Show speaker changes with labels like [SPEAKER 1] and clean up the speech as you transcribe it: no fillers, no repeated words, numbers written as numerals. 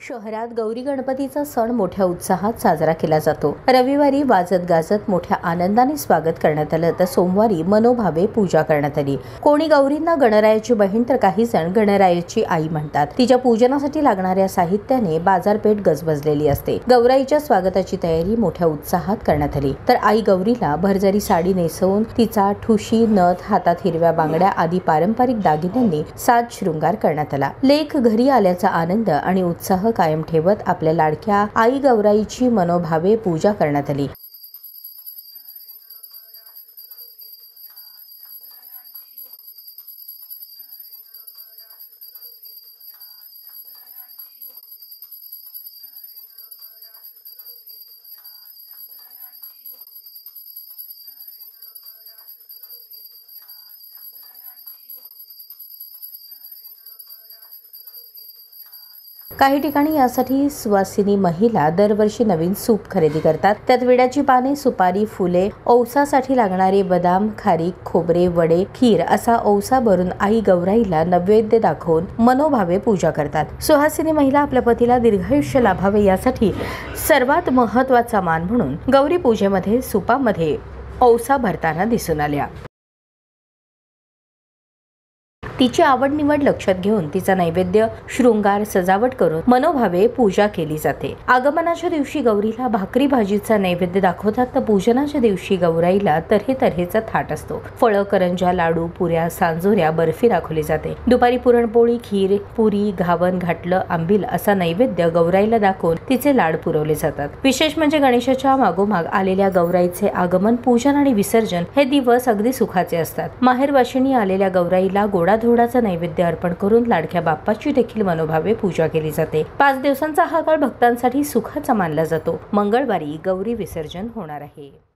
[SPEAKER 1] शहरात गौरी गणपतीचा सण मोठ्या उत्साहात साजरा केला जातो। रविवारी वाजत गाजत मोठ्या आनंदाने स्वागत करण्यात आलं, तर सोमवारी मनोभावे पूजा करण्यात आली। कोणी गौरींना गणरायाची बहीण तर काही जण गणरायाची आई म्हणतात। तिच्या पूजनासाठी लागणाऱ्या साहित्याने बाजारपेठ गजबजलेली असते। गौराईच्या स्वागताची तयारी मोठ्या उत्साहात करण्यात आली, तर आई गौरीला भरजरी साडी नेसवून तिचा ठुशी, नथ, हातात हिरव्या बांगड्या आदी पारंपरिक दागिन्यांनी साज शृंगार करण्यात आला। लेक घरी आल्याचा आनंद आणि उत्साह कायम ठेवत आपल्या लाडक्या आई गौराईची मनोभावे पूजा करण्यात आली। काही ठिकाणी यासाठी सुवासिनी महिला दरवर्षी नवीन सूप खरेदी करतात। त्यात विड्याची पाने, सुपारी, फुले, औसासाठी लागणारे बदाम, खारीक, खोबरे, वडे, खीर असा औसा भरून आई गौराईला नैवेद्य दाखवून मनोभावे पूजा करतात। सुहासिनी महिला आपल्या पतीला दीर्घायुष्य लाभावे यासाठी सर्वात महत्त्वाचा मान म्हणून गौरी पूजेमध्ये सुपामध्ये औसा भरताना दिसून आल्या। तिची आवड निवड लक्षात घेऊन तिचा नैवेद्य, शृंगार, सजावट करून मनोभावे पूजा केली जाते। आगमनाच्या दिवशी गौरीला भाकरी भाजीचा नैवेद्य दाखवतात, तर पूजनाच्या दिवशी गौराईला तऱ्हेतऱ्हेचा थाट असतो। फळं, करंज्या, लाडू, पुऱ्या, सांजोऱ्या, बर्फी दाखवली जाते। दुपारी पुरणपोळी, खीर, पुरी, घावन, घाटलं, आंबील असा नैवेद्य गौराईला दाखवून तिचे लाड पुरवले जातात। विशेष म्हणजे गणेशाच्या मागोमाग आलेल्या गौराईचे आगमन, पूजन आणि विसर्जन हे दिवस अगदी सुखाचे असतात। माहेरवाशिणी आलेल्या गौराईला गोडाधोडाचा नैवेद्य अर्पण करून लाडक्या बाप्पाची देखील मनोभावे पूजा केली जाते। 5 दिवसांचा हा काळ भक्तांसाठी सुखाचा मानला जातो। मंगळवारी गौरी विसर्जन होणार आहे।